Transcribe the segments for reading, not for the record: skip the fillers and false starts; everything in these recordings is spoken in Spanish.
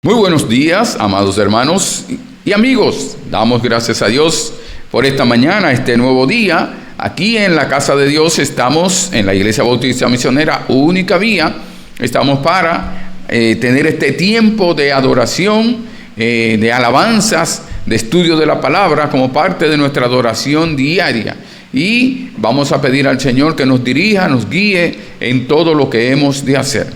Muy buenos días, amados hermanos y amigos. Damos gracias a Dios por esta mañana, este nuevo día. Aquí en la casa de Dios estamos en la Iglesia Bautista Misionera Única Vía. Estamos para tener este tiempo de adoración, de alabanzas, de estudio de la palabra como parte de nuestra adoración diaria. Y vamos a pedir al Señor que nos dirija, nos guíe en todo lo que hemos de hacer.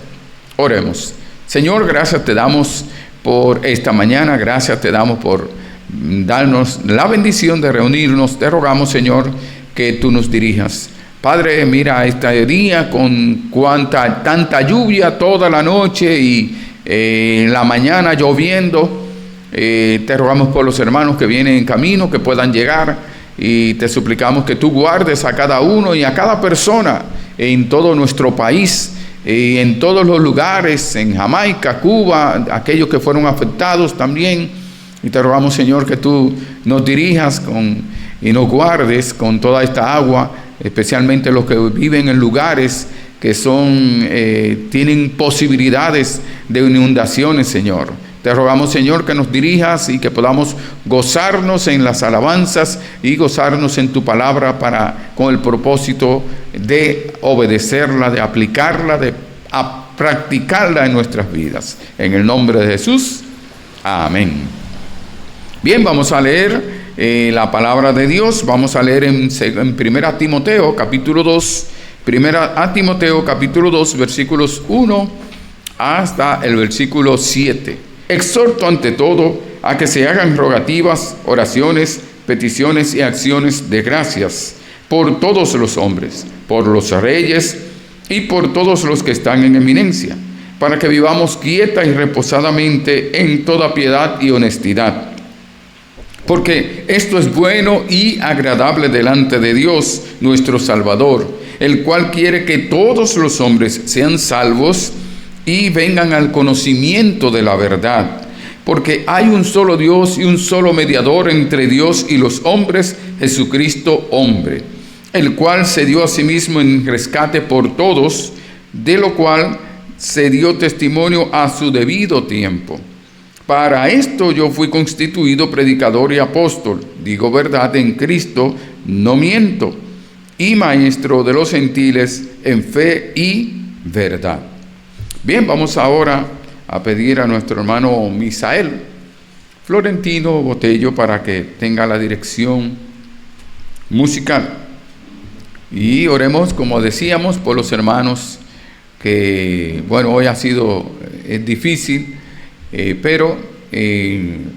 Oremos. Señor, gracias te damos por esta mañana, gracias te damos por darnos la bendición de reunirnos. Te rogamos, Señor, que tú nos dirijas. Padre, mira este día con tanta lluvia toda la noche y en la mañana lloviendo. Te rogamos por los hermanos que vienen en camino, que puedan llegar, y te suplicamos que tú guardes a cada uno y a cada persona en todo nuestro país, y en todos los lugares, en Jamaica, Cuba, aquellos que fueron afectados también. Y te rogamos, Señor, que tú nos dirijas y nos guardes con toda esta agua, especialmente los que viven en lugares que tienen posibilidades de inundaciones, Señor. Te rogamos, Señor, que nos dirijas y que podamos gozarnos en las alabanzas y gozarnos en tu palabra con el propósito de obedecerla, de aplicarla, de practicarla en nuestras vidas. En el nombre de Jesús, amén. Bien, vamos a leer la palabra de Dios. Vamos a leer en 1 Timoteo, capítulo 2, 1 Timoteo, capítulo 2, versículos 1 hasta el versículo 7. Exhorto ante todo a que se hagan rogativas, oraciones, peticiones y acciones de gracias por todos los hombres, por los reyes y por todos los que están en eminencia, para que vivamos quieta y reposadamente en toda piedad y honestidad. Porque esto es bueno y agradable delante de Dios, nuestro Salvador, el cual quiere que todos los hombres sean salvos y vengan al conocimiento de la verdad. Porque hay un solo Dios y un solo mediador entre Dios y los hombres, Jesucristo hombre, el cual se dio a sí mismo en rescate por todos, de lo cual se dio testimonio a su debido tiempo. Para esto yo fui constituido predicador y apóstol, digo verdad en Cristo, no miento, y maestro de los gentiles en fe y verdad. Bien, vamos ahora a pedir a nuestro hermano Misael Florentino Botello para que tenga la dirección musical. Y oremos, como decíamos, por los hermanos que, hoy es difícil, pero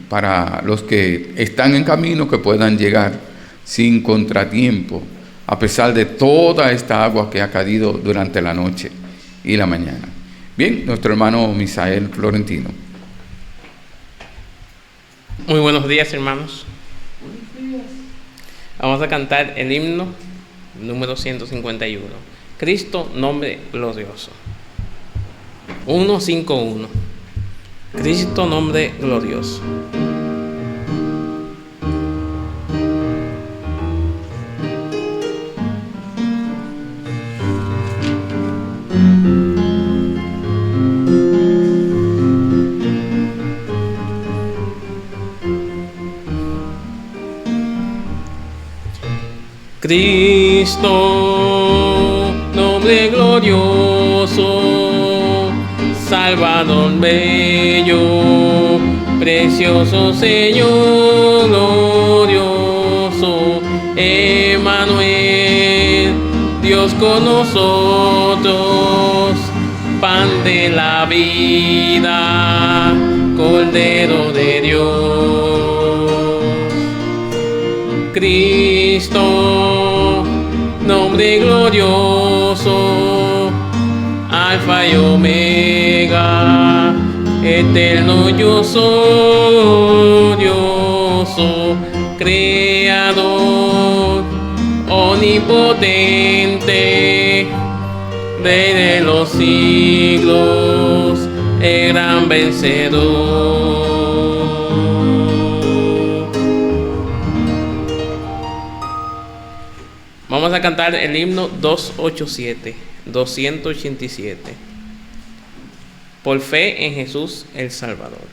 para los que están en camino, que puedan llegar sin contratiempo, a pesar de toda esta agua que ha caído durante la noche y la mañana. Bien, nuestro hermano Misael Florentino. Muy buenos días, hermanos. Vamos a cantar el himno número 151. Cristo, nombre glorioso. 151. Cristo, nombre glorioso. Cristo, nombre glorioso, Salvador bello, precioso Señor glorioso, Emmanuel, Dios con nosotros, pan de la vida, Cordero de Dios. Cristo, nombre glorioso, Alfa y Omega, eterno yo soy, Creador, omnipotente, Rey de los siglos, el gran vencedor. Vamos a cantar el himno 287. por fe en Jesús el Salvador.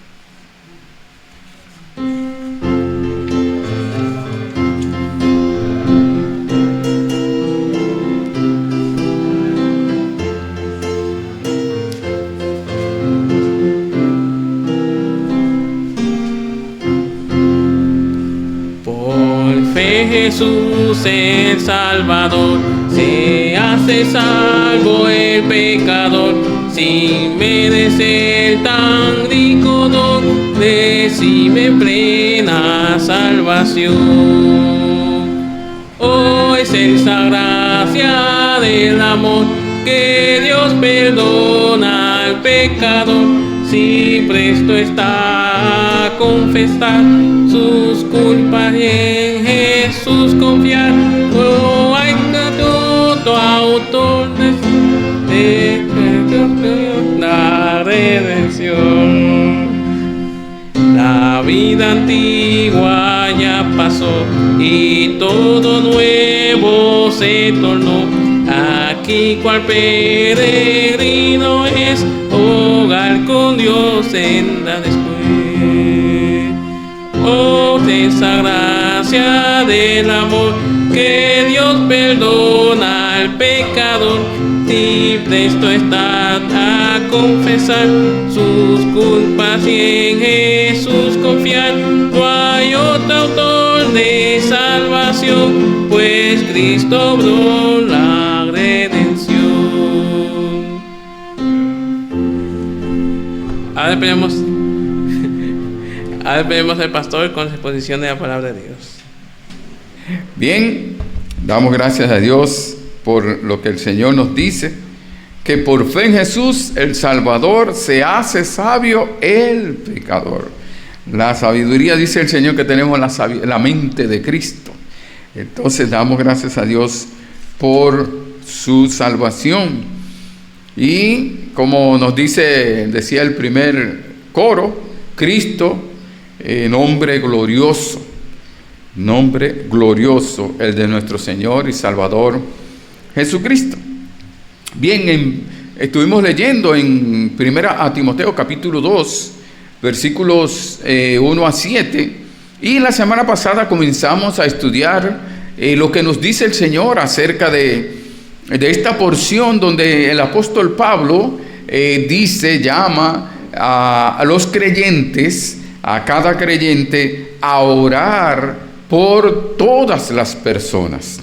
Jesús el Salvador, se hace salvo el pecador, sin merecer tan rico don, recibe plena salvación. Oh, es esa gracia del amor, que Dios perdona al pecador, si presto está a confesar sus culpas y en Jesús confiar. Oh, hay todo autor de la redención. La vida antigua ya pasó y todo nuevo se tornó. Aquí cual peregrino es hogar con Dios senda después. Oh, de esa gracia del amor, que Dios perdona al pecador, y presto está a confesar sus culpas y en Jesús confiar. No hay otro autor de salvación, pues Cristo obró la redención. Ahora esperemos al pastor con la exposición de la palabra de Dios. Bien, damos gracias a Dios por lo que el Señor nos dice, que por fe en Jesús el Salvador se hace sabio el pecador. La sabiduría, dice el Señor, que tenemos la mente de Cristo. Entonces damos gracias a Dios por su salvación. Y como nos decía el primer coro, Cristo, nombre glorioso, el de nuestro Señor y Salvador Jesucristo. Bien, estuvimos leyendo en 1 Timoteo capítulo 2, versículos 1 a 7, y la semana pasada comenzamos a estudiar lo que nos dice el Señor acerca de esta porción donde el apóstol Pablo llama a los creyentes, a cada creyente, a orar por todas las personas,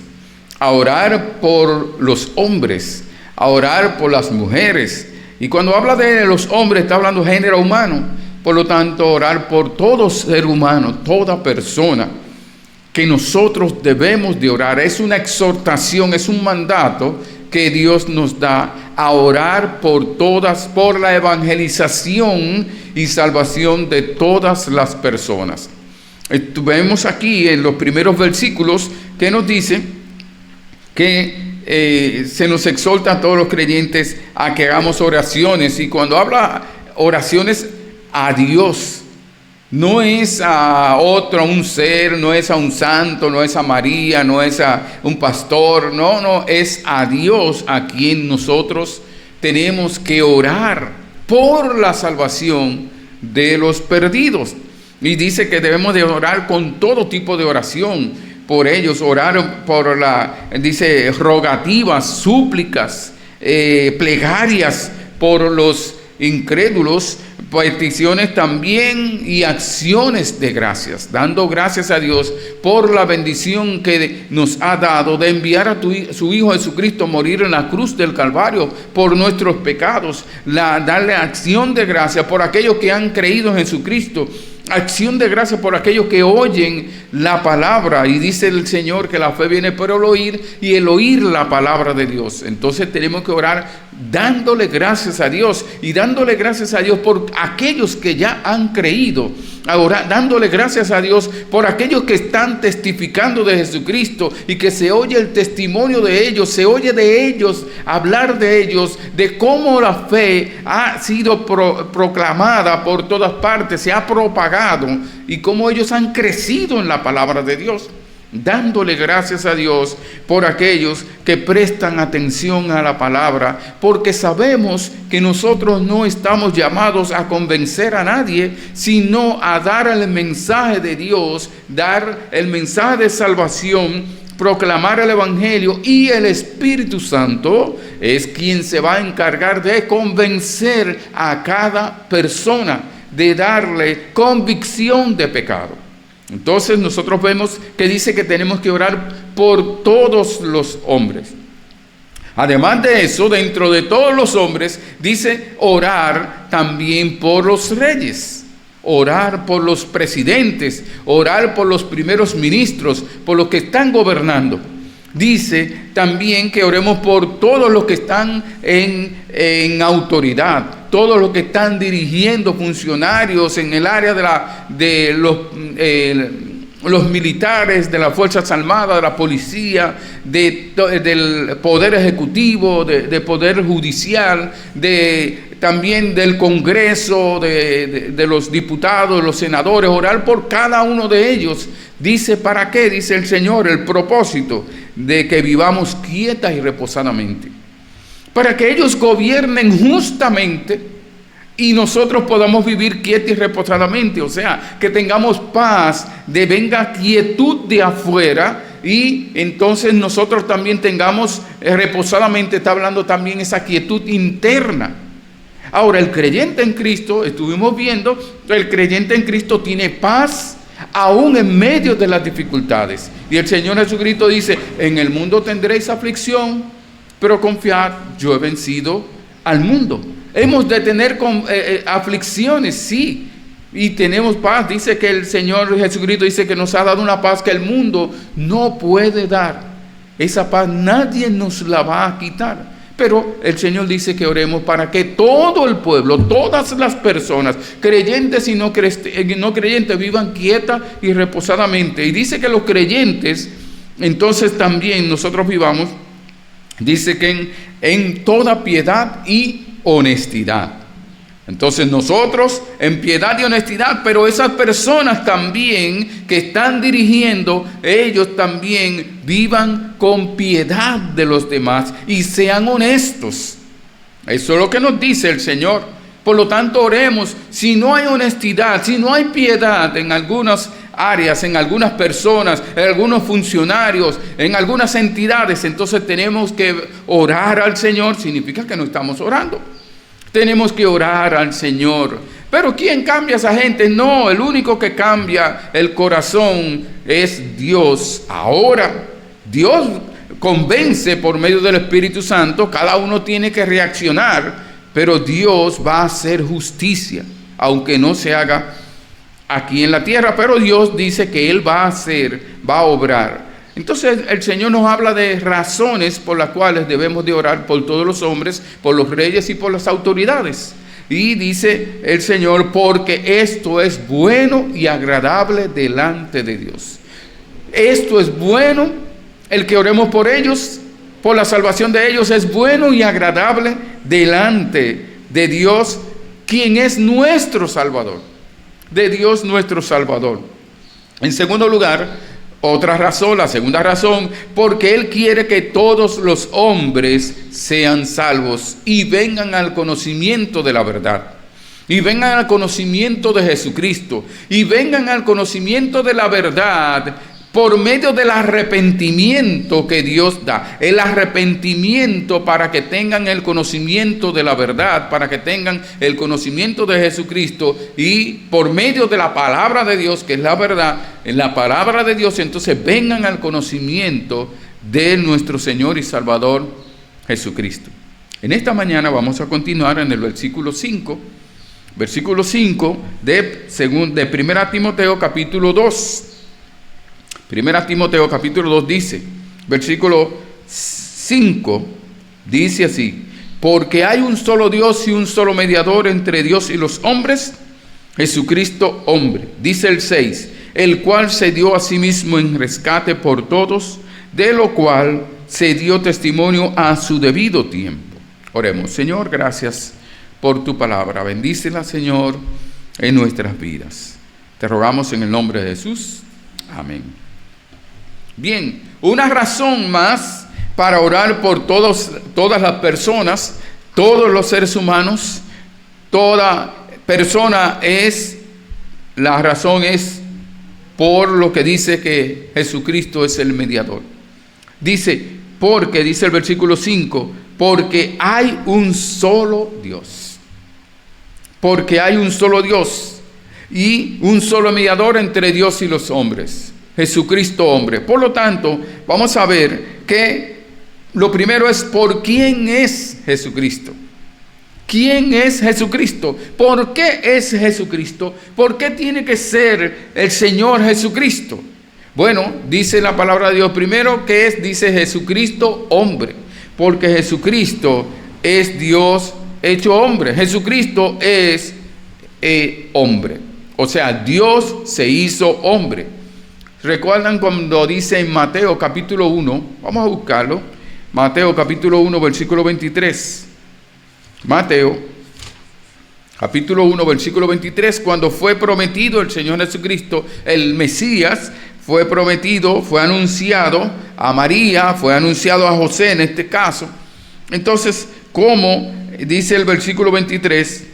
a orar por los hombres, a orar por las mujeres. Y cuando habla de los hombres, está hablando género humano. Por lo tanto, orar por todo ser humano, toda persona, que nosotros debemos de orar. Es una exhortación, es un mandato que Dios nos da, a orar por todas, por la evangelización y salvación de todas las personas. Vemos aquí en los primeros versículos que nos dice que se nos exhorta a todos los creyentes a que hagamos oraciones. Y cuando habla oraciones a Dios, no es a otro, a un ser, no es a un santo, no es a María, no es a un pastor, no, es a Dios a quien nosotros tenemos que orar por la salvación de los perdidos. Y dice que debemos de orar con todo tipo de oración por ellos, orar por rogativas, súplicas, plegarias por los incrédulos, peticiones también y acciones de gracias, dando gracias a Dios por la bendición que nos ha dado de enviar a su Hijo Jesucristo a morir en la cruz del Calvario por nuestros pecados, darle acción de gracias por aquellos que han creído en Jesucristo, acción de gracias por aquellos que oyen la palabra. Y dice el Señor que la fe viene por el oír, y el oír la palabra de Dios. Entonces tenemos que orar dándole gracias a Dios, y dándole gracias a Dios por aquellos que ya han creído, ahora dándole gracias a Dios por aquellos que están testificando de Jesucristo, y que se oye el testimonio de ellos, se oye de ellos, hablar de ellos, de cómo la fe ha sido proclamada por todas partes, se ha propagado, y cómo ellos han crecido en la palabra de Dios. dándole gracias a Dios por aquellos que prestan atención a la palabra, porque sabemos que nosotros no estamos llamados a convencer a nadie, sino a dar el mensaje de Dios, dar el mensaje de salvación, proclamar el Evangelio, y el Espíritu Santo es quien se va a encargar de convencer a cada persona, de darle convicción de pecado. Entonces nosotros vemos que dice que tenemos que orar por todos los hombres. Además de eso, dentro de todos los hombres, dice orar también por los reyes, orar por los presidentes, orar por los primeros ministros, por los que están gobernando. Dice también que oremos por todos los que están en autoridad, todos los que están dirigiendo, funcionarios en el área de los militares, de las Fuerzas Armadas, de la policía, del Poder Ejecutivo, de Poder Judicial, también del Congreso, de los diputados, los senadores, orar por cada uno de ellos. Dice, ¿para qué? Dice el Señor, el propósito de que vivamos quieta y reposadamente, para que ellos gobiernen justamente y nosotros podamos vivir quieta y reposadamente, o sea, que tengamos paz, de venga quietud de afuera, y entonces nosotros también tengamos reposadamente, está hablando también esa quietud interna. Ahora, el creyente en Cristo, estuvimos viendo, el creyente en Cristo tiene paz aún en medio de las dificultades. Y el Señor Jesucristo dice, en el mundo tendréis aflicción, pero confiad, yo he vencido al mundo. Hemos de tener aflicciones, sí, y tenemos paz. Dice que el Señor Jesucristo dice que nos ha dado una paz que el mundo no puede dar. Esa paz nadie nos la va a quitar. Pero el Señor dice que oremos para que todo el pueblo, todas las personas, creyentes y no creyentes, vivan quieta y reposadamente. Y dice que los creyentes, entonces también nosotros vivamos, dice que en toda piedad y honestidad. Entonces nosotros en piedad y honestidad, pero esas personas también que están dirigiendo, ellos también vivan con piedad de los demás y sean honestos. Eso es lo que nos dice el Señor. Por lo tanto, oremos. Si no hay honestidad, si no hay piedad en algunas áreas, en algunas personas, en algunos funcionarios, en algunas entidades, entonces tenemos que orar al Señor. Significa que no estamos orando. Tenemos que orar al Señor. Pero ¿quién cambia a esa gente? No, el único que cambia el corazón es Dios. Ahora, Dios convence por medio del Espíritu Santo. Cada uno tiene que reaccionar, pero Dios va a hacer justicia, aunque no se haga aquí en la tierra. Pero Dios dice que Él va a obrar. Entonces el Señor nos habla de razones por las cuales debemos de orar por todos los hombres, por los reyes y por las autoridades. Y dice el Señor, porque esto es bueno y agradable delante de Dios. Esto es bueno, el que oremos por ellos, por la salvación de ellos, es bueno y agradable delante de Dios, quien es nuestro Salvador. De Dios nuestro Salvador. En segundo lugar, otra razón, la segunda razón, porque Él quiere que todos los hombres sean salvos y vengan al conocimiento de la verdad, y vengan al conocimiento de Jesucristo, y vengan al conocimiento de la verdad por medio del arrepentimiento que Dios da. El arrepentimiento para que tengan el conocimiento de la verdad, para que tengan el conocimiento de Jesucristo, y por medio de la palabra de Dios, que es la verdad, en la palabra de Dios, entonces vengan al conocimiento de nuestro Señor y Salvador Jesucristo. En esta mañana vamos a continuar en el versículo 5 de 1 Timoteo capítulo 2. 1 Timoteo capítulo 2 dice, versículo 5, dice así: porque hay un solo Dios y un solo mediador entre Dios y los hombres, Jesucristo hombre. Dice el 6, el cual se dio a sí mismo en rescate por todos, de lo cual se dio testimonio a su debido tiempo. Oremos. Señor, gracias por tu palabra. Bendícela, Señor, en nuestras vidas. Te rogamos en el nombre de Jesús. Amén. Bien, una razón más para orar por todas las personas, todos los seres humanos, toda persona la razón es por lo que dice que Jesucristo es el mediador. Dice el versículo 5, porque hay un solo Dios. Porque hay un solo Dios y un solo mediador entre Dios y los hombres, Jesucristo hombre. Por lo tanto, vamos a ver que lo primero es por quién es Jesucristo. ¿Quién es Jesucristo? ¿Por qué es Jesucristo? ¿Por qué tiene que ser el Señor Jesucristo? Bueno, dice la palabra de Dios primero que dice Jesucristo hombre, porque Jesucristo es Dios hecho hombre. Jesucristo es hombre, o sea, Dios se hizo hombre. ¿Recuerdan cuando dice en Mateo capítulo 1? Vamos a buscarlo. Mateo capítulo 1, versículo 23. Mateo capítulo 1, versículo 23, cuando fue prometido el Señor Jesucristo, el Mesías, fue prometido, fue anunciado a María, fue anunciado a José en este caso. Entonces, ¿cómo dice el versículo 23?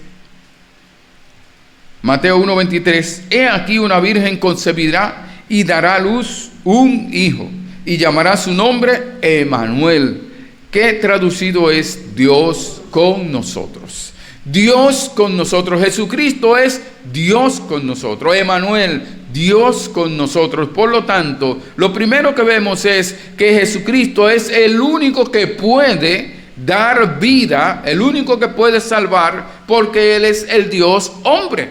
Mateo 1, 23. He aquí una virgen concebirá y dará a luz un hijo, y llamará su nombre Emmanuel, que traducido es Dios con nosotros. Dios con nosotros. Jesucristo es Dios con nosotros. Emmanuel, Dios con nosotros. Por lo tanto, lo primero que vemos es que Jesucristo es el único que puede dar vida, el único que puede salvar, porque Él es el Dios hombre.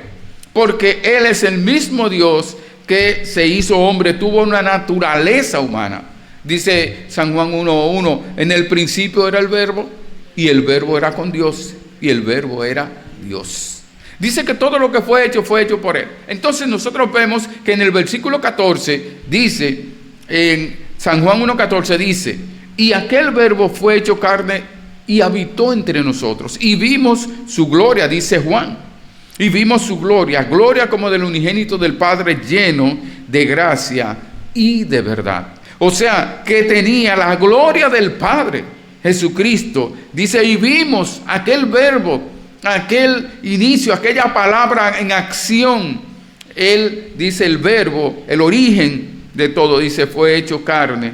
Porque Él es el mismo Dios que se hizo hombre, tuvo una naturaleza humana. Dice San Juan 1:1, en el principio era el verbo, y el verbo era con Dios, y el verbo era Dios. Dice que todo lo que fue hecho por Él. Entonces nosotros vemos que en el versículo 14 dice, en San Juan 1:14 dice, y aquel verbo fue hecho carne y habitó entre nosotros, y vimos su gloria, dice Juan, y vimos su gloria, gloria como del unigénito del Padre, lleno de gracia y de verdad. O sea, que tenía la gloria del Padre, Jesucristo. Dice, y vimos aquel verbo, aquel inicio, aquella palabra en acción. Él, dice el verbo, el origen de todo, dice, fue hecho carne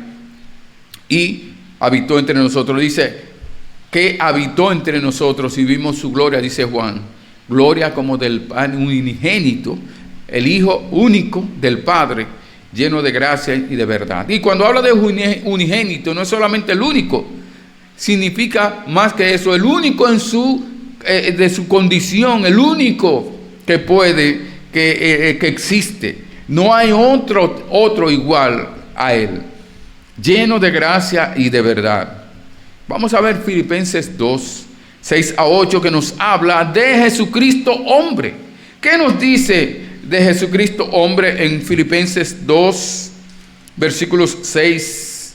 y habitó entre nosotros. Dice que habitó entre nosotros y vimos su gloria, dice Juan. Gloria como del unigénito, el Hijo único del Padre, lleno de gracia y de verdad. Y cuando habla de unigénito, no es solamente el único, significa más que eso, el único de su condición, el único que puede, que existe. No hay otro igual a Él, lleno de gracia y de verdad. Vamos a ver Filipenses 2, 6-8, que nos habla de Jesucristo hombre. ¿Qué nos dice de Jesucristo hombre en Filipenses 2, versículos 6-8?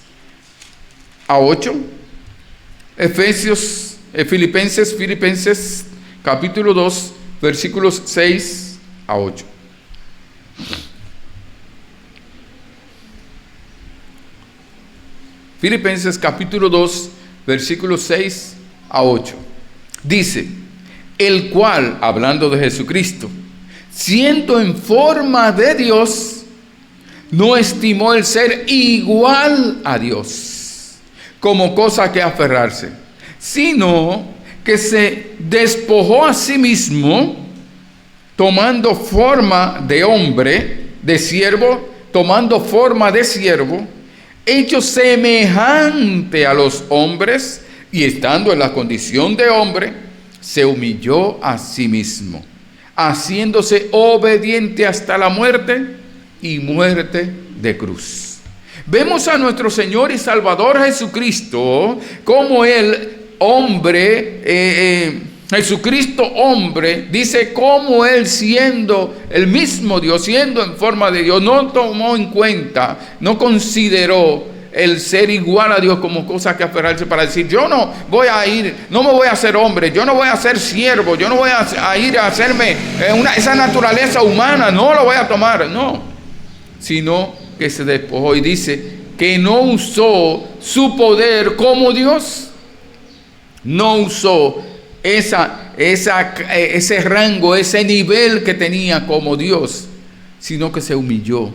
Filipenses capítulo 2, versículos 6-8. Filipenses capítulo 2, versículos 6-8. Dice, el cual, hablando de Jesucristo, siendo en forma de Dios, no estimó el ser igual a Dios como cosa que aferrarse, sino que se despojó a sí mismo, tomando forma de hombre, de siervo, tomando forma de siervo, hecho semejante a los hombres, y estando en la condición de hombre, se humilló a sí mismo, haciéndose obediente hasta la muerte y muerte de cruz. Vemos a nuestro Señor y Salvador Jesucristo como el hombre, Jesucristo hombre, dice como Él siendo el mismo Dios, siendo en forma de Dios, no tomó en cuenta, no consideró el ser igual a Dios como cosa que aferrarse para decir, yo no me voy a hacer hombre, yo no voy a ser siervo, yo no voy a ir a hacerme esa naturaleza humana, no lo voy a tomar, no, sino que se despojó y dice que no usó su poder como Dios. No usó ese rango, ese nivel que tenía como Dios, sino que se humilló.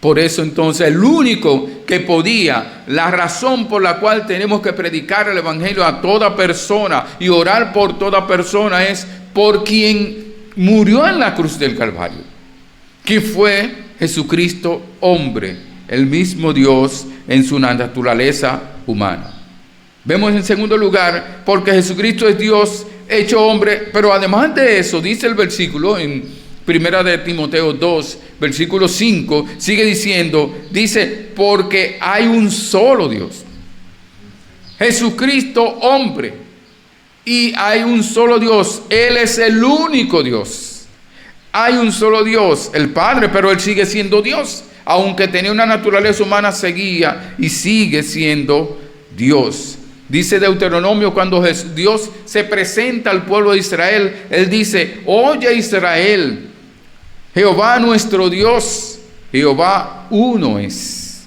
Por eso entonces el único que podía, la razón por la cual tenemos que predicar el Evangelio a toda persona y orar por toda persona es por quien murió en la cruz del Calvario, que fue Jesucristo hombre, el mismo Dios en su naturaleza humana. Vemos en segundo lugar, porque Jesucristo es Dios hecho hombre, pero además de eso, dice el versículo en Primera de Timoteo 2, versículo 5, sigue diciendo, dice, porque hay un solo Dios, Jesucristo hombre, y hay un solo Dios, Él es el único Dios. Hay un solo Dios, el Padre, pero Él sigue siendo Dios, aunque tenía una naturaleza humana, seguía y sigue siendo Dios. Dice Deuteronomio, cuando Dios se presenta al pueblo de Israel, Él dice, oye Israel, Jehová nuestro Dios, Jehová uno es.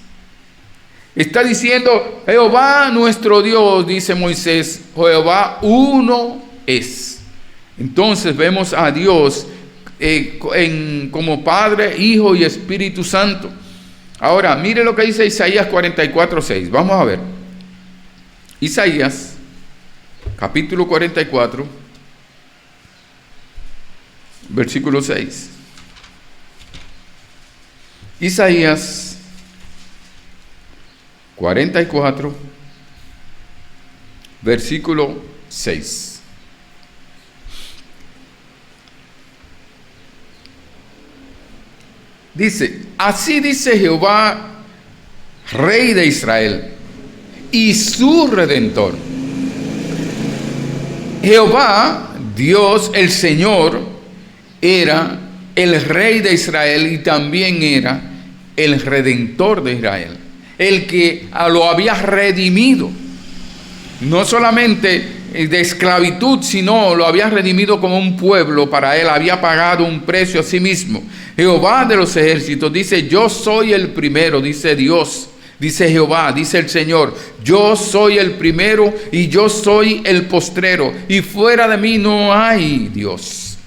Está diciendo, Jehová nuestro Dios, dice Moisés, Jehová uno es. Entonces vemos a Dios como Padre, Hijo y Espíritu Santo. Ahora, mire lo que dice Isaías 44:6. Vamos a ver. Isaías, capítulo 44, versículo 6. Isaías 44, versículo 6. Dice, así dice Jehová, Rey de Israel, y su Redentor. Jehová, Dios, el Señor, era el Rey de Israel y también era el Redentor de Israel, el que lo había redimido, no solamente de esclavitud, sino lo había redimido como un pueblo para él, había pagado un precio a sí mismo. Jehová de los ejércitos dice, yo soy el primero, dice Dios. Dice Jehová, dice el Señor, yo soy el primero y yo soy el postrero, y fuera de mí no hay Dios.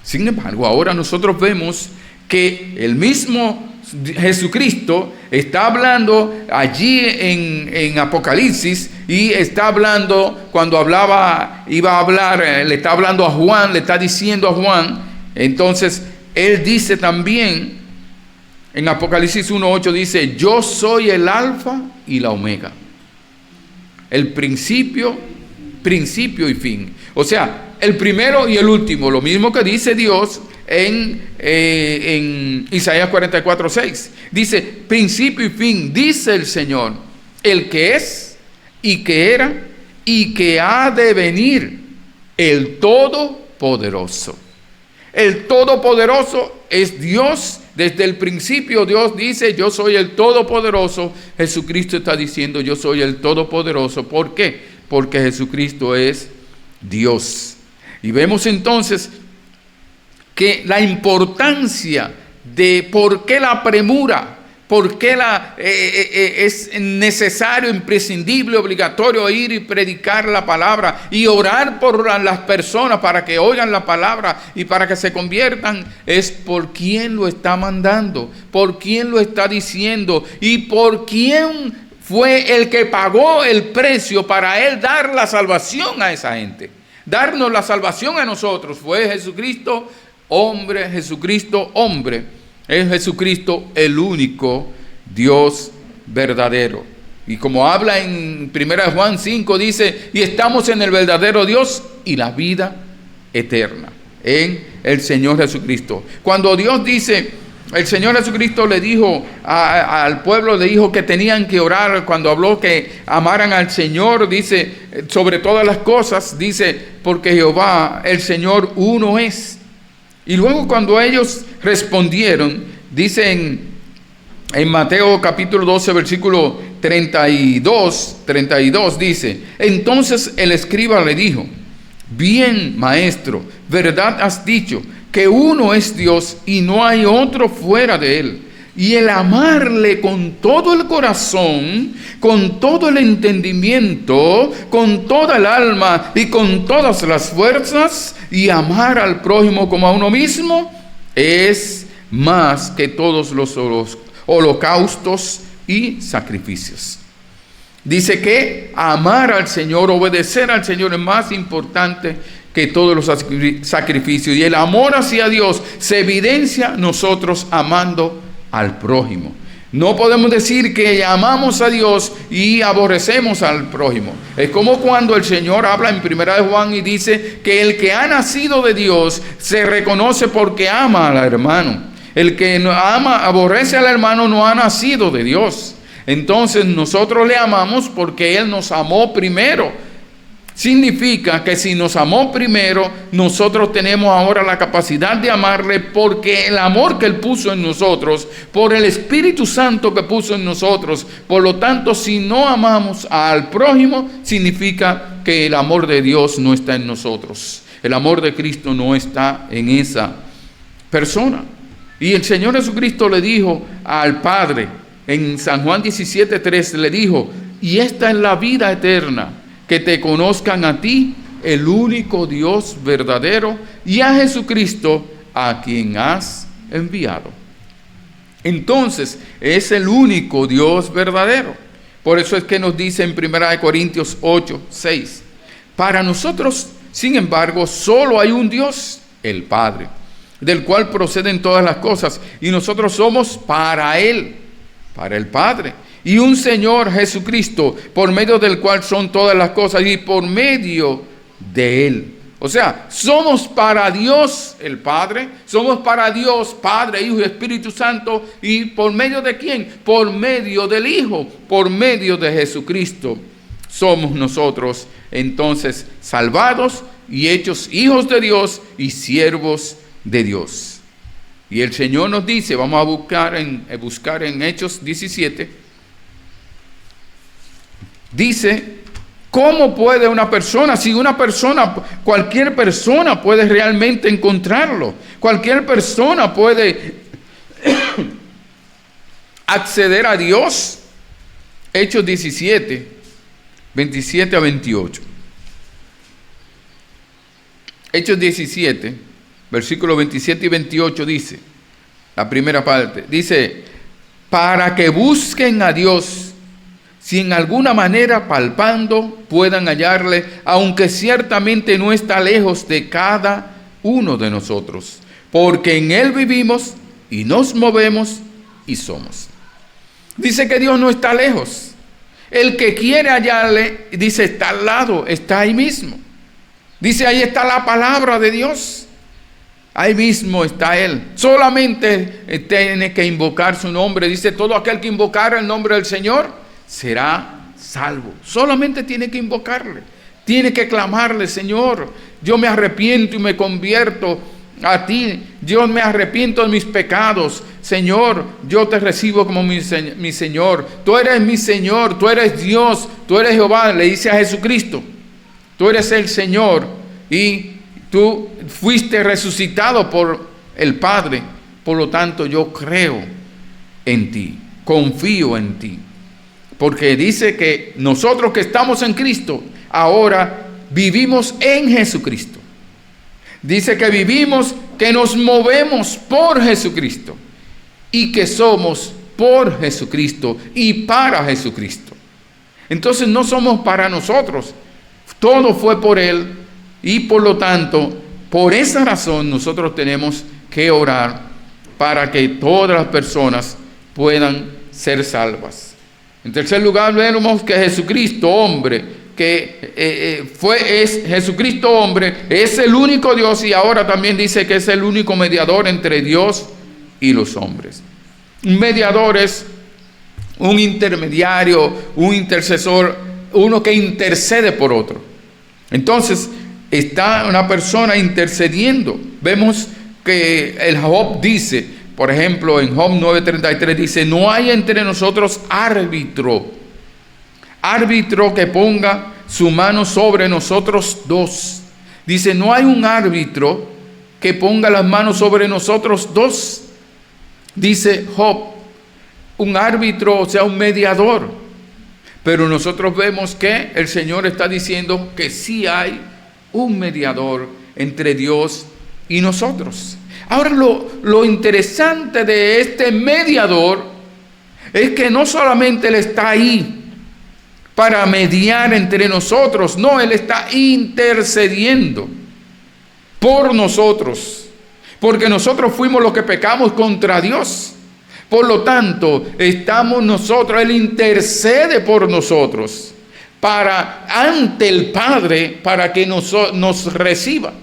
Sin embargo, ahora nosotros vemos que el mismo Jesucristo está hablando allí en Apocalipsis, y está hablando, cuando iba a hablar, le está hablando a Juan, le está diciendo a Juan. Entonces, él dice también, en Apocalipsis 1:8 dice, yo soy el alfa y la omega, el principio y fin. O sea, el primero y el último, lo mismo que dice Dios en Isaías 44:6. Dice, principio y fin, dice el Señor, el que es y que era y que ha de venir, el Todopoderoso. El Todopoderoso es Dios. Desde el principio Dios dice, yo soy el Todopoderoso. Jesucristo está diciendo, yo soy el Todopoderoso. ¿Por qué? Porque Jesucristo es Dios. Y vemos entonces que la importancia de por qué la premura, por qué es necesario, imprescindible, obligatorio ir y predicar la palabra y orar por las personas para que oigan la palabra y para que se conviertan, es por quién lo está mandando, por quién lo está diciendo y por quién fue el que pagó el precio para él dar la salvación a esa gente. Darnos la salvación a nosotros fue Jesucristo hombre, Jesucristo hombre. Es Jesucristo el único Dios verdadero. Y como habla en 1 Juan 5, dice, y estamos en el verdadero Dios y la vida eterna, en el Señor Jesucristo. Cuando Dios dice, el Señor Jesucristo le dijo al pueblo, le dijo que tenían que orar, cuando habló que amaran al Señor, dice, sobre todas las cosas, dice, porque Jehová, el Señor, uno es. Y luego cuando ellos respondieron, dice en Mateo capítulo 12, versículo 32, dice, entonces el escriba le dijo, bien, maestro, verdad has dicho, que uno es Dios y no hay otro fuera de él, y el amarle con todo el corazón, con todo el entendimiento, con toda el alma y con todas las fuerzas, y amar al prójimo como a uno mismo, es más que todos los holocaustos y sacrificios. Dice que amar al Señor, obedecer al Señor es más importante que todos los sacrificios. Y el amor hacia Dios se evidencia nosotros amando al prójimo. No podemos decir que amamos a Dios y aborrecemos al prójimo. Es como cuando el Señor habla en 1 de Juan y dice que el que ha nacido de Dios se reconoce porque ama al hermano. El que no ama, aborrece al hermano, no ha nacido de Dios. Entonces nosotros le amamos porque Él nos amó primero. Significa que si nos amó primero, nosotros tenemos ahora la capacidad de amarle, porque el amor que Él puso en nosotros, por el Espíritu Santo que puso en nosotros. Por lo tanto, si no amamos al prójimo, significa que el amor de Dios no está en nosotros. El amor de Cristo no está en esa persona. Y el Señor Jesucristo le dijo al Padre, en San Juan 17:3, le dijo: y esta es la vida eterna, que te conozcan a ti, el único Dios verdadero, y a Jesucristo, a quien has enviado. Entonces, es el único Dios verdadero. Por eso es que nos dice en 1 Corintios 8:6, para nosotros, sin embargo, solo hay un Dios, el Padre, del cual proceden todas las cosas, y nosotros somos para Él, para el Padre, y un Señor Jesucristo, por medio del cual son todas las cosas y por medio de Él. O sea, somos para Dios el Padre, somos para Dios Padre, Hijo y Espíritu Santo. ¿Y por medio de quién? Por medio del Hijo, por medio de Jesucristo. Somos nosotros entonces salvados y hechos hijos de Dios y siervos de Dios. Y el Señor nos dice, vamos a buscar en Hechos 17, dice, ¿cómo puede una persona, si una persona, cualquier persona puede realmente encontrarlo? Cualquier persona puede acceder a Dios. Hechos 17, 27 a 28. Hechos 17, versículos 27 y 28 dice, la primera parte, dice, para que busquen a Dios, si en alguna manera palpando puedan hallarle, aunque ciertamente no está lejos de cada uno de nosotros, porque en Él vivimos y nos movemos y somos. Dice que Dios no está lejos. El que quiere hallarle, dice, está al lado, está ahí mismo. Dice, ahí está la palabra de Dios. Ahí mismo está Él. Solamente tiene que invocar su nombre. Dice, todo aquel que invocara el nombre del Señor será salvo. Solamente tiene que invocarle, tiene que clamarle, Señor, yo me arrepiento y me convierto a ti, yo me arrepiento de mis pecados, Señor, yo te recibo como mi Señor, tú eres mi Señor, tú eres Dios, tú eres Jehová. Le dice a Jesucristo, tú eres el Señor y tú fuiste resucitado por el Padre, por lo tanto yo creo en ti, confío en ti. Porque dice que nosotros que estamos en Cristo, ahora vivimos en Jesucristo. Dice que vivimos, que nos movemos por Jesucristo y que somos por Jesucristo y para Jesucristo. Entonces no somos para nosotros, todo fue por Él y por lo tanto, por esa razón nosotros tenemos que orar para que todas las personas puedan ser salvas. En tercer lugar, vemos que Jesucristo, hombre, es Jesucristo, hombre, es el único Dios y ahora también dice que es el único mediador entre Dios y los hombres. Un mediador es un intermediario, un intercesor, uno que intercede por otro. Entonces, está una persona intercediendo. Vemos que el Job dice, por ejemplo, en Job 9:33 dice, no hay entre nosotros árbitro que ponga su mano sobre nosotros dos. Dice, no hay un árbitro que ponga las manos sobre nosotros dos. Dice Job un árbitro, o sea, un mediador. Pero nosotros vemos que el Señor está diciendo que sí hay un mediador entre Dios y nosotros. Ahora lo interesante de este mediador es que no solamente Él está ahí para mediar entre nosotros, no, Él está intercediendo por nosotros, porque nosotros fuimos los que pecamos contra Dios. Por lo tanto, estamos nosotros, Él intercede por nosotros ante el Padre para que nos reciba.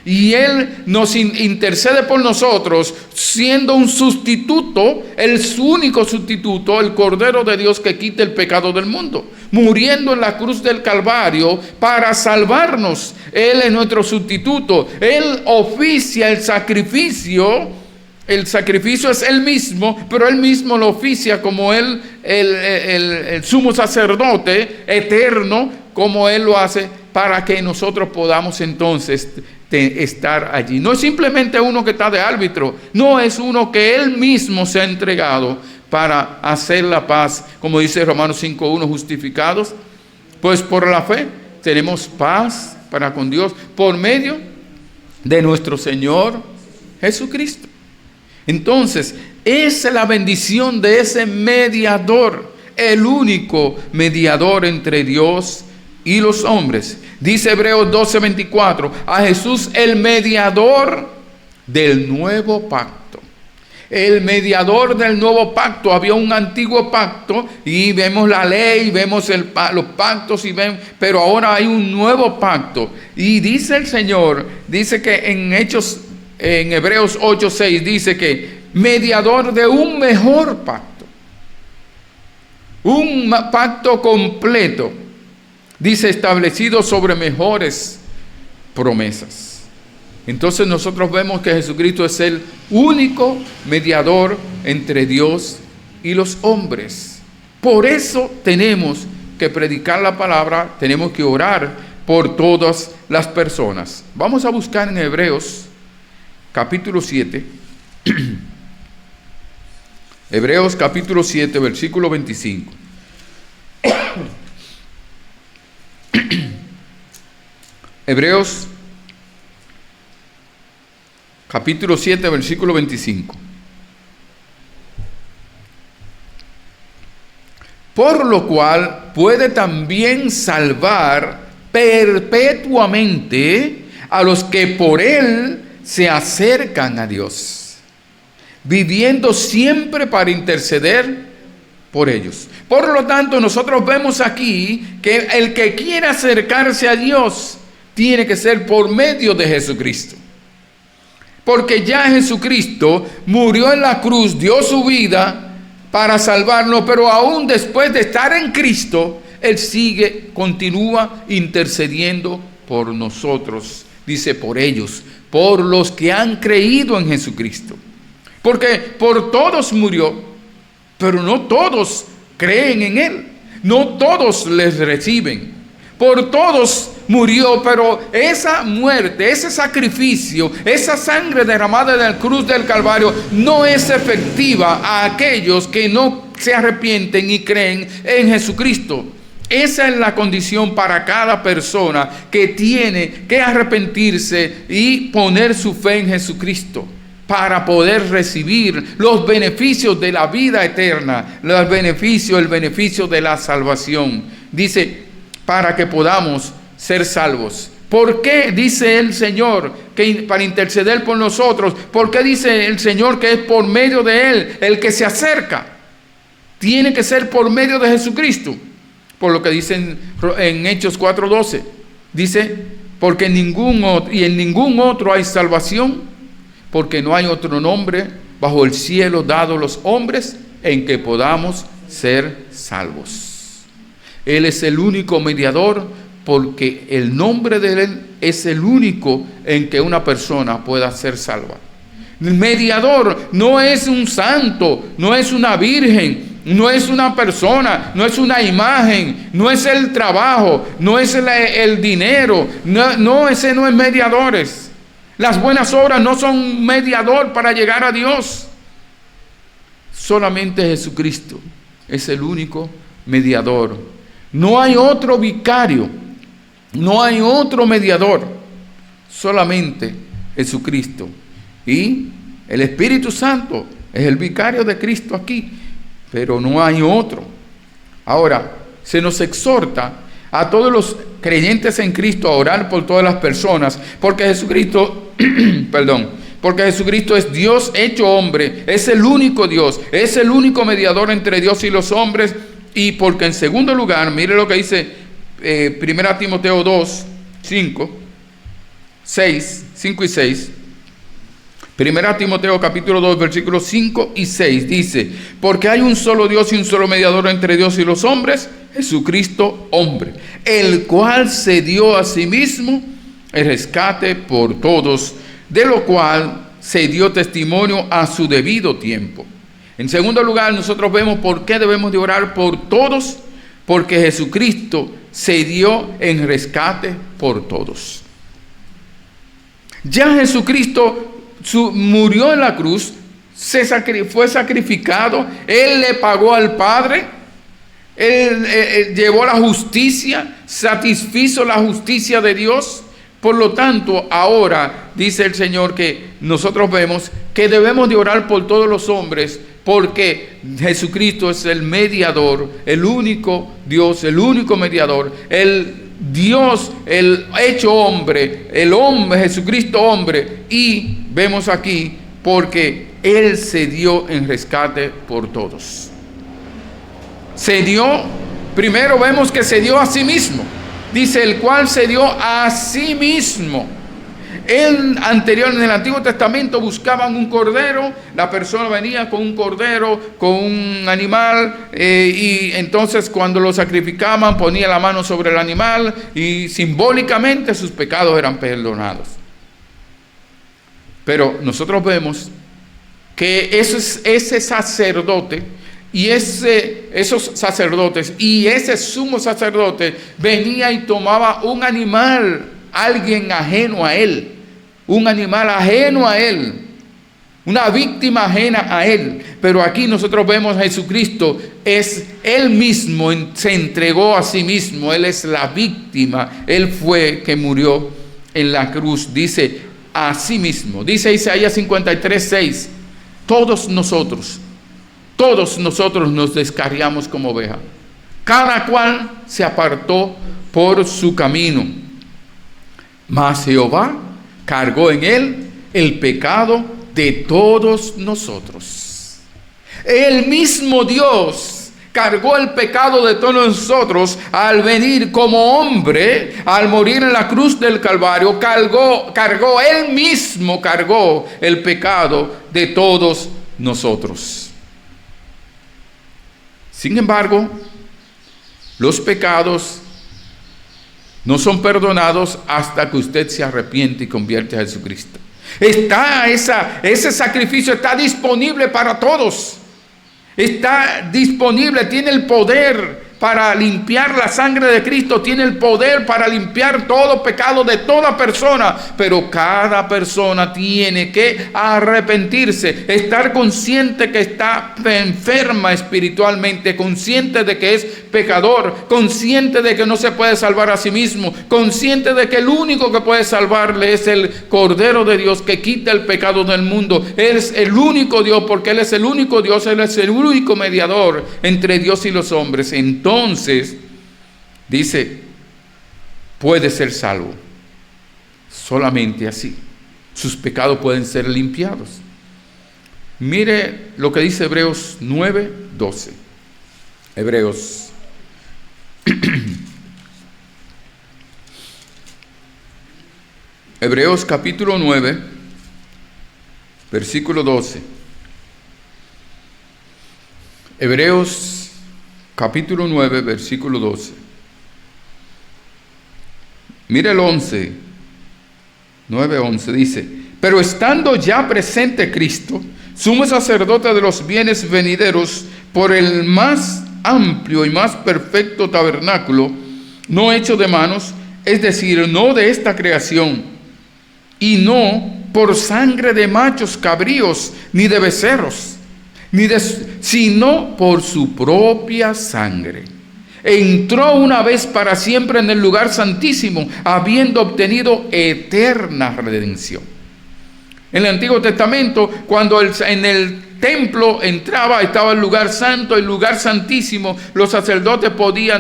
Y Él nos intercede por nosotros, siendo un sustituto, el único sustituto, el Cordero de Dios que quita el pecado del mundo, muriendo en la cruz del Calvario para salvarnos. Él es nuestro sustituto. Él oficia el sacrificio. El sacrificio es Él mismo, pero Él mismo lo oficia como el sumo sacerdote eterno, como Él lo hace, para que nosotros podamos entonces estar allí. No es simplemente uno que está de árbitro, no, es uno que Él mismo se ha entregado para hacer la paz, como dice Romanos 5:1, justificados, pues por la fe tenemos paz para con Dios por medio de nuestro Señor Jesucristo. Entonces, esa es la bendición de ese mediador, el único mediador entre Dios y los hombres. Dice Hebreos 12:24, a Jesús el mediador del nuevo pacto. El mediador del nuevo pacto. Había un antiguo pacto y vemos la ley, vemos los pactos, pero ahora hay un nuevo pacto. Y dice el Señor, dice que en Hebreos 8:6 dice que mediador de un mejor pacto, un pacto completo, dice, establecido sobre mejores promesas. Entonces nosotros vemos que Jesucristo es el único mediador entre Dios y los hombres. Por eso tenemos que predicar la palabra, tenemos que orar por todas las personas. Vamos a buscar en Hebreos capítulo 7. Hebreos capítulo 7, versículo 25. Hebreos capítulo 7, versículo 25. Por lo cual puede también salvar perpetuamente a los que por Él se acercan a Dios, viviendo siempre para interceder por ellos. Por lo tanto, nosotros vemos aquí que el que quiera acercarse a Dios tiene que ser por medio de Jesucristo. Porque ya Jesucristo murió en la cruz, dio su vida para salvarnos, pero aún después de estar en Cristo, Él continúa intercediendo por nosotros. Dice por ellos, por los que han creído en Jesucristo. Porque por todos murió, pero no todos creen en Él. No todos les reciben. Por todos murió, pero esa muerte, ese sacrificio, esa sangre derramada en la cruz del Calvario no es efectiva a aquellos que no se arrepienten y creen en Jesucristo. Esa es la condición para cada persona que tiene que arrepentirse y poner su fe en Jesucristo para poder recibir los beneficios de la vida eterna, el beneficio de la salvación. Dice, para que podamos ser salvos. ¿Por qué dice el Señor que para interceder por nosotros? ¿Por qué dice el Señor que es por medio de Él el que se acerca? Tiene que ser por medio de Jesucristo. Por lo que dicen en Hechos 4:12. Dice, porque en ningún otro hay salvación, porque no hay otro nombre bajo el cielo dado a los hombres en que podamos ser salvos. Él es el único mediador, porque el nombre de Él es el único en que una persona pueda ser salva. El mediador no es un santo, no es una virgen, no es una persona, no es una imagen, no es el trabajo, no es el dinero, ese no es mediadores. Las buenas obras no son mediador para llegar a Dios. Solamente Jesucristo es el único mediador. No hay otro vicario, no hay otro mediador, solamente Jesucristo. Y el Espíritu Santo es el vicario de Cristo aquí, pero no hay otro. Ahora, se nos exhorta a todos los creyentes en Cristo a orar por todas las personas, porque Jesucristo, porque Jesucristo es Dios hecho hombre, es el único Dios, es el único mediador entre Dios y los hombres, y porque en segundo lugar, mire lo que dice 1 Timoteo 2, 5 y 6. 1 Timoteo capítulo 2, versículos 5 y 6 dice: porque hay un solo Dios y un solo mediador entre Dios y los hombres, Jesucristo hombre, el cual se dio a sí mismo el rescate por todos, de lo cual se dio testimonio a su debido tiempo. En segundo lugar, nosotros vemos por qué debemos de orar por todos, porque Jesucristo se dio en rescate por todos. Ya Jesucristo murió en la cruz, fue sacrificado, Él le pagó al Padre, Él llevó la justicia, satisfizo la justicia de Dios. Por lo tanto, ahora dice el Señor que nosotros vemos que debemos de orar por todos los hombres, porque Jesucristo es el mediador, el único Dios, el único mediador, el Dios, el hecho hombre, el hombre, Jesucristo hombre. Y vemos aquí, porque Él se dio en rescate por todos. Se dio, primero vemos que se dio a sí mismo. Dice, el cual se dio a sí mismo. En el Antiguo Testamento buscaban un cordero, la persona venía con un cordero, con un animal, y entonces cuando lo sacrificaban ponía la mano sobre el animal y simbólicamente sus pecados eran perdonados. Pero nosotros vemos que ese sacerdote y esos sacerdotes y ese sumo sacerdote venía y tomaba un animal, alguien ajeno a él, un animal ajeno a él, una víctima ajena a él. Pero aquí nosotros vemos a Jesucristo, es él mismo, se entregó a sí mismo, él es la víctima, él fue que murió en la cruz, dice a sí mismo. Dice Isaías 53, 6, todos nosotros nos descarriamos como oveja, cada cual se apartó por su camino, mas Jehová cargó en él el pecado de todos nosotros. El mismo Dios cargó el pecado de todos nosotros al venir como hombre, al morir en la cruz del Calvario, él mismo cargó el pecado de todos nosotros. Sin embargo, los pecados no son perdonados hasta que usted se arrepiente y convierte a Jesucristo. Ese sacrificio está disponible para todos. Está disponible, tiene el poder para limpiar la sangre de Cristo, tiene el poder para limpiar todo pecado de toda persona, pero cada persona tiene que arrepentirse, estar consciente que está enferma espiritualmente, consciente de que es pecador, consciente de que no se puede salvar a sí mismo, consciente de que el único que puede salvarle es el Cordero de Dios que quita el pecado del mundo. Él es el único Dios, porque Él es el único Dios, Él es el único mediador entre Dios y los hombres. Entonces, dice, puede ser salvo. Solamente así. Sus pecados pueden ser limpiados. Mire lo que dice Hebreos 9, 12. Hebreos capítulo 9, versículo 12. Hebreos capítulo 9, versículo 12. Mire el 11, 9:11 dice: pero estando ya presente Cristo, sumo sacerdote de los bienes venideros, por el más amplio y más perfecto tabernáculo, no hecho de manos, es decir, no de esta creación, y no por sangre de machos cabríos ni de becerros, sino por su propia sangre. Entró una vez para siempre en el lugar santísimo, habiendo obtenido eterna redención. En el Antiguo Testamento, cuando en el templo estaba el lugar santo, el lugar santísimo, los sacerdotes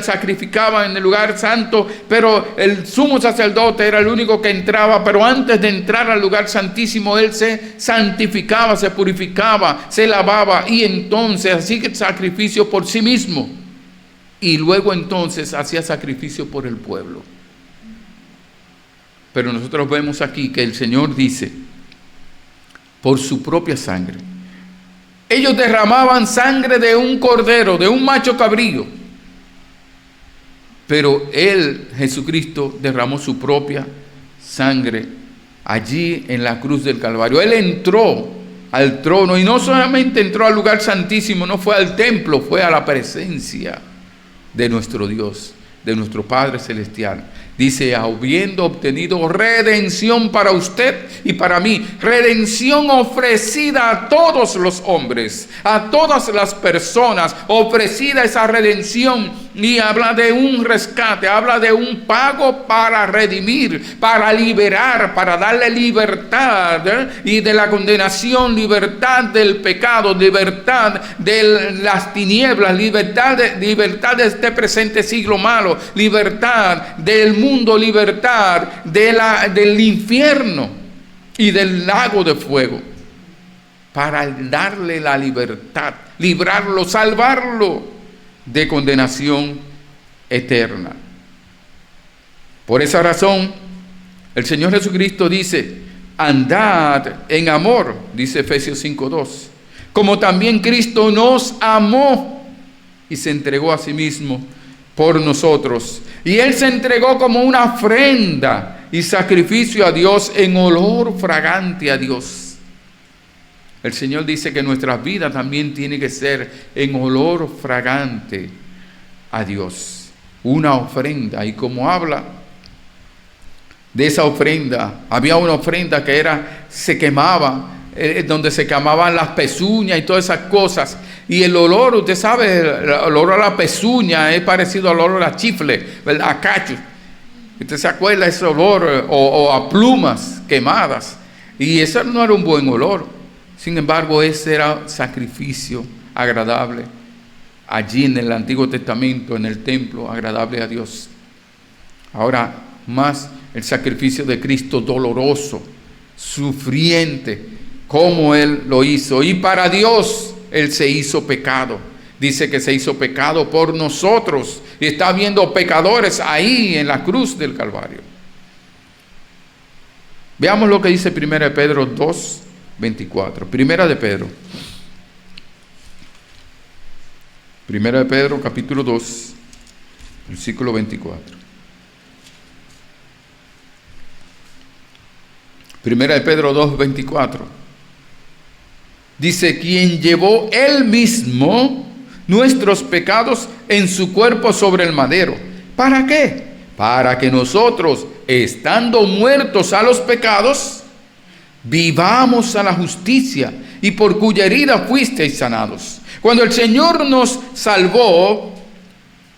sacrificaban en el lugar santo, pero el sumo sacerdote era el único que entraba, pero antes de entrar al lugar santísimo, él se santificaba, se purificaba, se lavaba, y entonces hacía sacrificio por sí mismo, y luego entonces hacía sacrificio por el pueblo. Pero nosotros vemos aquí que el Señor dice, por su propia sangre. Ellos derramaban sangre de un cordero, de un macho cabrío. Pero Él, Jesucristo, derramó su propia sangre allí en la cruz del Calvario. Él entró al trono y no solamente entró al lugar santísimo, no fue al templo, fue a la presencia de nuestro Dios, de nuestro Padre Celestial. Dice, habiendo obtenido redención para usted y para mí, redención ofrecida a todos los hombres, a todas las personas, ofrecida esa redención, y habla de un rescate, habla de un pago para redimir, para liberar, para darle libertad, y de la condenación, libertad del pecado, libertad de las tinieblas, libertad de este presente siglo malo, libertad del mundo, libertad del infierno y del lago de fuego, para darle la libertad, librarlo, salvarlo de condenación eterna. Por esa razón, el Señor Jesucristo dice, andad en amor, dice Efesios 5:2, como también Cristo nos amó y se entregó a sí mismo por nosotros. Y Él se entregó como una ofrenda y sacrificio a Dios en olor fragante a Dios. El Señor dice que nuestras vidas también tienen que ser en olor fragante a Dios. Una ofrenda. Y como habla de esa ofrenda, había una ofrenda que se quemaba, donde se quemaban las pezuñas y todas esas cosas. Y el olor, usted sabe, el olor a la pezuña es parecido al olor a chifle, ¿verdad? A cacho. Usted se acuerda de ese olor, o a plumas quemadas. Y ese no era un buen olor. Sin embargo, ese era sacrificio agradable allí en el Antiguo Testamento, en el templo, agradable a Dios. Ahora, más el sacrificio de Cristo doloroso, sufriente, como Él lo hizo. Y para Dios, Él se hizo pecado. Dice que se hizo pecado por nosotros. Y está viendo pecadores ahí en la cruz del Calvario. Veamos lo que dice 1 Pedro 2:24. Primera de Pedro, capítulo 2, versículo 24. Primera de Pedro 2:24. Dice, quien llevó Él mismo nuestros pecados en su cuerpo sobre el madero. ¿Para qué? Para que nosotros, estando muertos a los pecados, vivamos a la justicia, y por cuya herida fuisteis sanados. Cuando el Señor nos salvó,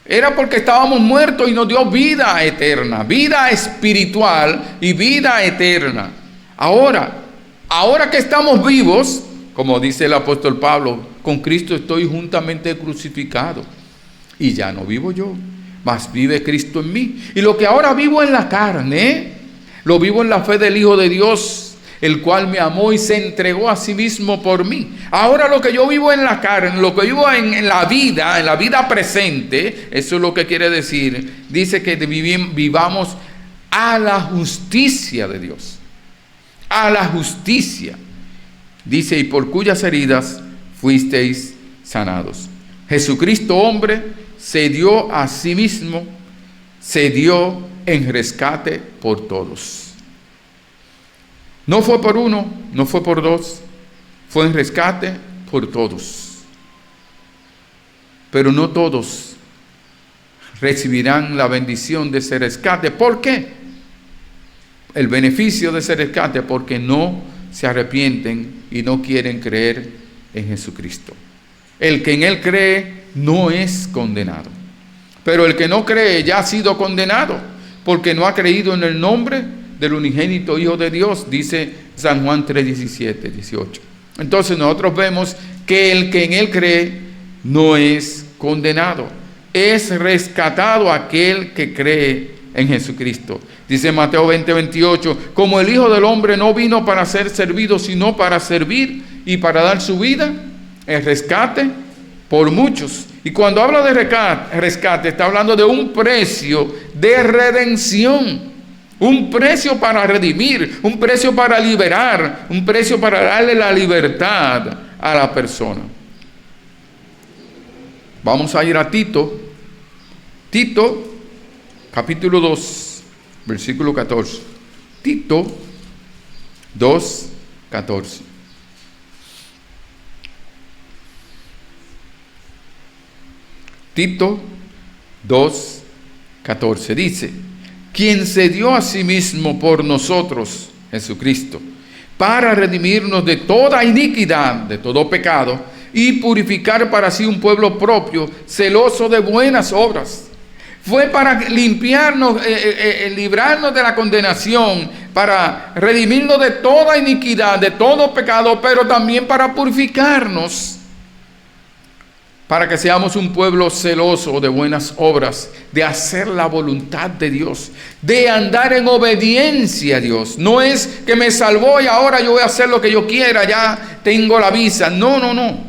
era porque estábamos muertos y nos dio vida eterna, vida espiritual y vida eterna. Ahora que estamos vivos, como dice el apóstol Pablo, con Cristo estoy juntamente crucificado, y ya no vivo yo, mas vive Cristo en mí. Y lo que ahora vivo en la carne, lo vivo en la fe del Hijo de Dios, el cual me amó y se entregó a sí mismo por mí. Ahora lo que yo vivo en la carne, lo que vivo en la vida presente, eso es lo que quiere decir. Dice que vivamos a la justicia de Dios. A la justicia. Dice, y por cuyas heridas fuisteis sanados. Jesucristo, hombre, se dio a sí mismo, se dio en rescate por todos. No fue por uno, no fue por dos, fue en rescate por todos. Pero no todos recibirán la bendición de ese rescate. ¿Por qué? El beneficio de ese rescate, porque no se arrepienten y no quieren creer en Jesucristo. El que en Él cree no es condenado. Pero el que no cree ya ha sido condenado, porque no ha creído en el nombre del unigénito Hijo de Dios, dice San Juan 3:17, 18. Entonces nosotros vemos que el que en Él cree no es condenado. Es rescatado aquel que cree en Jesucristo. Dice Mateo 20:28, como el Hijo del Hombre no vino para ser servido, sino para servir y para dar su vida, el rescate por muchos. Y cuando habla de rescate, está hablando de un precio de redención. Un precio para redimir, un precio para liberar, un precio para darle la libertad a la persona. Vamos a ir a Tito. Tito, capítulo 2, versículo 14. Tito 2, 14. Tito 2, 14 dice: quien se dio a sí mismo por nosotros, Jesucristo, para redimirnos de toda iniquidad, de todo pecado, y purificar para sí un pueblo propio, celoso de buenas obras. Fue para limpiarnos, librarnos de la condenación, para redimirnos de toda iniquidad, de todo pecado, pero también para purificarnos, para que seamos un pueblo celoso de buenas obras, de hacer la voluntad de Dios, de andar en obediencia a Dios. No es que me salvó y ahora yo voy a hacer lo que yo quiera, ya tengo la visa. No, no, no.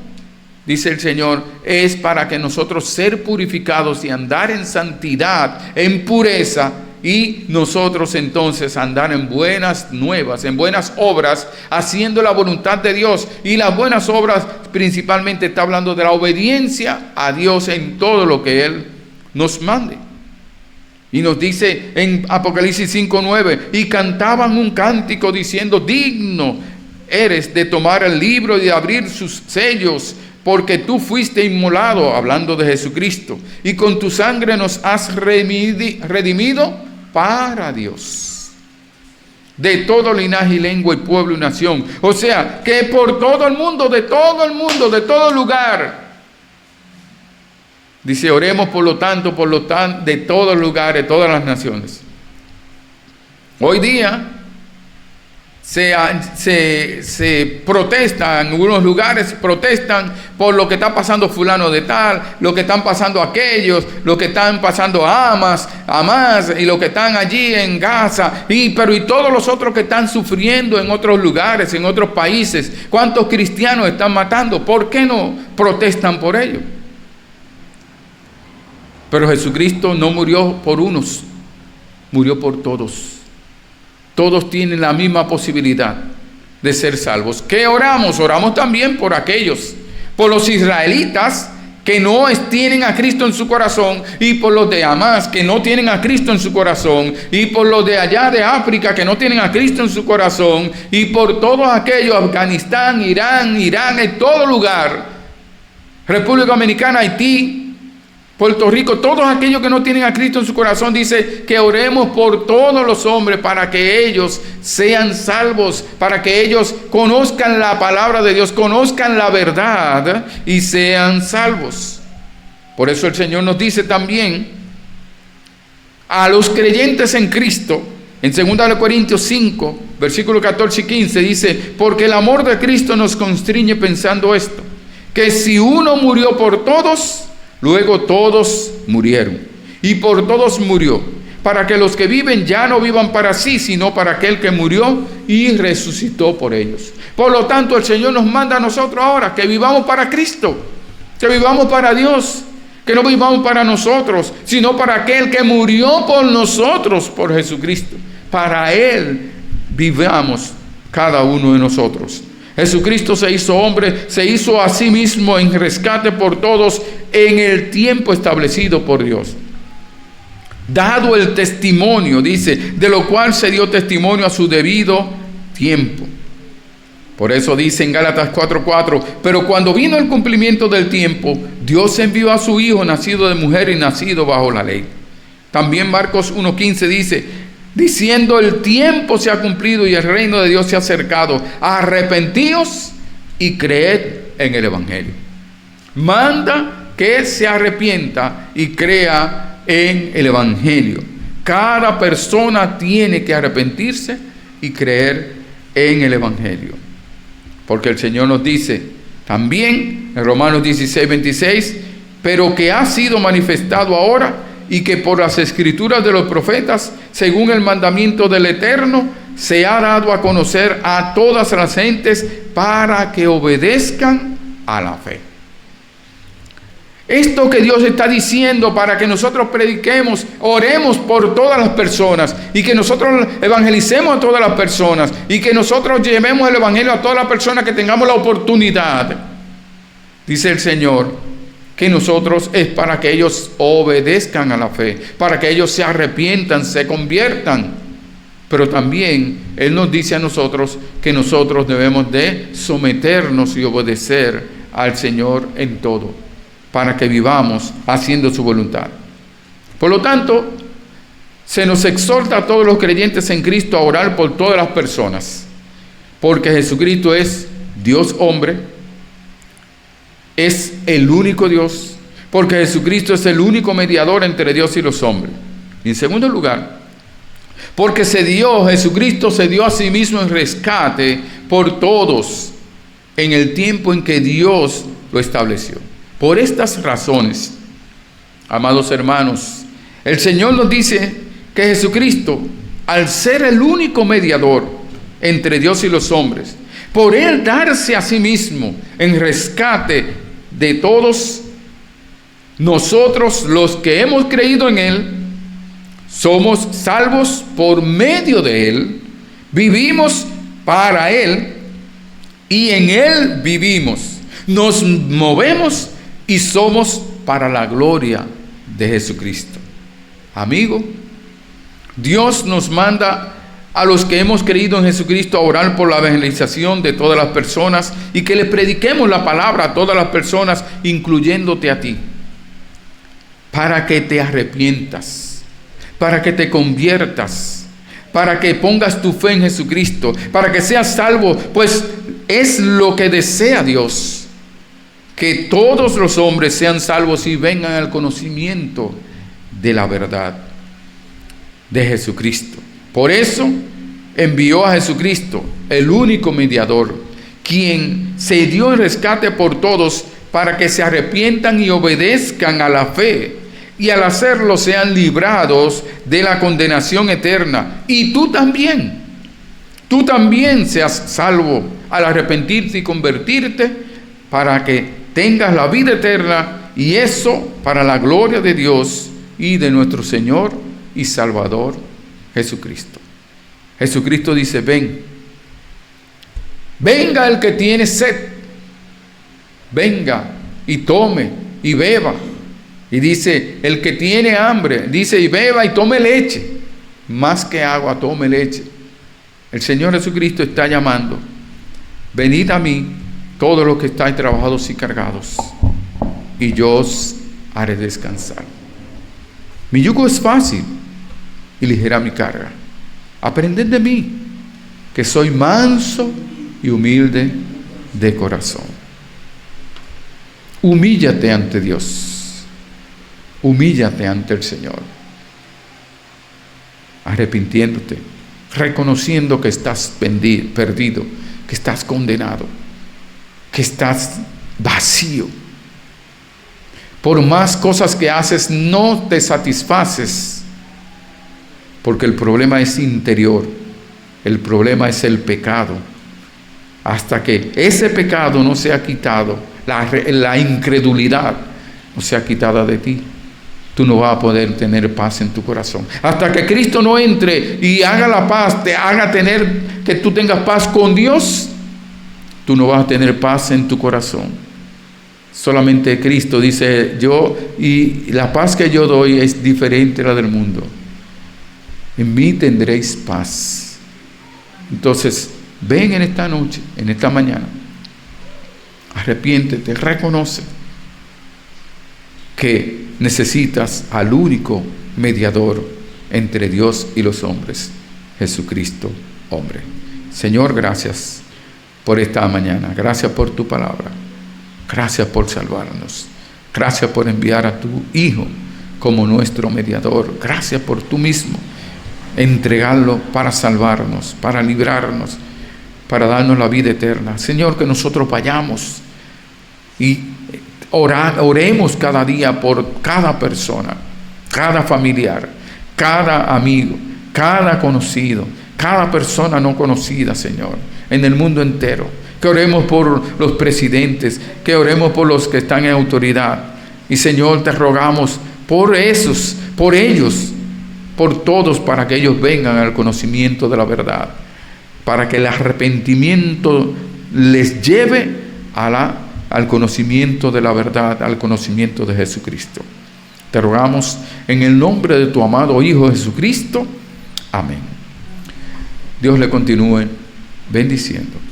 Dice el Señor, es para que nosotros ser purificados y andar en santidad, en pureza, y nosotros entonces andar en buenas nuevas, en buenas obras, haciendo la voluntad de Dios. Y las buenas obras principalmente está hablando de la obediencia a Dios en todo lo que Él nos mande. Y nos dice en Apocalipsis 5:9, y cantaban un cántico diciendo, digno eres de tomar el libro y de abrir sus sellos, porque tú fuiste inmolado, hablando de Jesucristo, y con tu sangre nos has redimido para Dios, de todo linaje y lengua y pueblo y nación. O sea, que por todo el mundo, de todo lugar. Dice, oremos por lo tanto, de todos los lugares, todas las naciones. Hoy día se protesta, en algunos lugares protestan por lo que está pasando fulano de tal, lo que están pasando aquellos, lo que están pasando Hamas, y lo que están allí en Gaza, y todos los otros que están sufriendo en otros lugares, en otros países. ¿Cuántos cristianos están matando? ¿Por qué no protestan por ello? Pero Jesucristo no murió por unos, murió por todos. Todos tienen la misma posibilidad de ser salvos. ¿Qué oramos? Oramos también por aquellos, por los israelitas que no tienen a Cristo en su corazón, y por los de Hamas que no tienen a Cristo en su corazón, y por los de allá de África que no tienen a Cristo en su corazón, y por todos aquellos, Afganistán, Irán, en todo lugar, República Dominicana, Haití, Puerto Rico, todos aquellos que no tienen a Cristo en su corazón. Dice que oremos por todos los hombres para que ellos sean salvos, para que ellos conozcan la palabra de Dios, conozcan la verdad y sean salvos. Por eso el Señor nos dice también a los creyentes en Cristo, en 2 Corintios 5, versículos 14 y 15, dice, porque el amor de Cristo nos constriñe pensando esto, que si uno murió por todos, luego todos murieron, y por todos murió, para que los que viven ya no vivan para sí, sino para aquel que murió y resucitó por ellos. Por lo tanto, el Señor nos manda a nosotros ahora que vivamos para Cristo, que vivamos para Dios, que no vivamos para nosotros, sino para aquel que murió por nosotros, por Jesucristo. Para Él vivamos cada uno de nosotros. Jesucristo se hizo hombre, se hizo a sí mismo en rescate por todos en el tiempo establecido por Dios. Dado el testimonio, dice, de lo cual se dio testimonio a su debido tiempo. Por eso dice en Gálatas 4:4, pero cuando vino el cumplimiento del tiempo, Dios envió a su Hijo, nacido de mujer y nacido bajo la ley. También Marcos 1:15 dice, diciendo, el tiempo se ha cumplido y el reino de Dios se ha acercado. Arrepentíos y creed en el Evangelio. Manda que se arrepienta y crea en el Evangelio. Cada persona tiene que arrepentirse y creer en el Evangelio. Porque el Señor nos dice también en Romanos 16:26, pero que ha sido manifestado ahora y que por las escrituras de los profetas, según el mandamiento del Eterno, se ha dado a conocer a todas las gentes para que obedezcan a la fe. Esto que Dios está diciendo para que nosotros prediquemos, oremos por todas las personas y que nosotros evangelicemos a todas las personas y que nosotros llevemos el evangelio a todas las personas que tengamos la oportunidad. Dice el Señor que nosotros es para que ellos obedezcan a la fe, para que ellos se arrepientan, se conviertan. Pero también Él nos dice a nosotros que nosotros debemos de someternos y obedecer al Señor en todo, para que vivamos haciendo su voluntad. Por lo tanto, se nos exhorta a todos los creyentes en Cristo a orar por todas las personas, porque Jesucristo es Dios hombre, es el único Dios, porque Jesucristo es el único mediador entre Dios y los hombres. Y en segundo lugar, porque Jesucristo se dio a sí mismo en rescate por todos en el tiempo en que Dios lo estableció. Por estas razones, amados hermanos, el Señor nos dice que Jesucristo, al ser el único mediador entre Dios y los hombres, por Él darse a sí mismo en rescate de todos, nosotros los que hemos creído en Él, somos salvos por medio de Él, vivimos para Él y en Él vivimos, nos movemos y somos para la gloria de Jesucristo. Amigo, Dios nos manda a los que hemos creído en Jesucristo a orar por la evangelización de todas las personas y que le prediquemos la palabra a todas las personas, incluyéndote a ti, para que te arrepientas, para que te conviertas, para que pongas tu fe en Jesucristo, para que seas salvo, pues es lo que desea Dios, que todos los hombres sean salvos y vengan al conocimiento de la verdad de Jesucristo. Por eso envió a Jesucristo, el único mediador, quien se dio en rescate por todos para que se arrepientan y obedezcan a la fe, y al hacerlo sean librados de la condenación eterna. Y tú también seas salvo al arrepentirte y convertirte, para que tengas la vida eterna, y eso para la gloria de Dios y de nuestro Señor y Salvador Jesucristo. Jesucristo dice: venga el que tiene sed, venga y tome y beba. Y dice: el que tiene hambre, dice, y beba y tome leche, más que agua, tome leche. El Señor Jesucristo está llamando: venid a mí todos los que estáis trabajados y cargados, y yo os haré descansar. Mi yugo es fácil y ligera mi carga. Aprended de mí, que soy manso y humilde de corazón. Humíllate ante Dios, humíllate ante el Señor, arrepintiéndote, reconociendo que estás perdido, que estás condenado, que estás vacío. Por más cosas que haces, no te satisfaces, porque el problema es interior, el problema es el pecado. Hasta que ese pecado no sea quitado, la incredulidad no sea quitada de ti, tú no vas a poder tener paz en tu corazón. Hasta que Cristo no entre y haga la paz, te haga tener, que tú tengas paz con Dios, tú no vas a tener paz en tu corazón. Solamente Cristo dice: yo, y la paz que yo doy es diferente a la del mundo. En mí tendréis paz. Entonces, ven en esta noche, en esta mañana, arrepiéntete, reconoce que necesitas al único mediador entre Dios y los hombres, Jesucristo, hombre. Señor, gracias por esta mañana, gracias por tu palabra. Gracias por salvarnos. Gracias por enviar a tu Hijo como nuestro mediador. Gracias por tú mismo entregarlo para salvarnos, para librarnos, para darnos la vida eterna. Señor, que nosotros vayamos y oremos cada día por cada persona, cada familiar, cada amigo, cada conocido, cada persona no conocida, Señor, en el mundo entero. Que oremos por los presidentes, que oremos por los que están en autoridad. Y Señor, te rogamos por esos, por ellos, por todos, para que ellos vengan al conocimiento de la verdad, para que el arrepentimiento les lleve al conocimiento de la verdad, al conocimiento de Jesucristo. Te rogamos en el nombre de tu amado Hijo Jesucristo. Amén. Dios le continúe bendiciendo.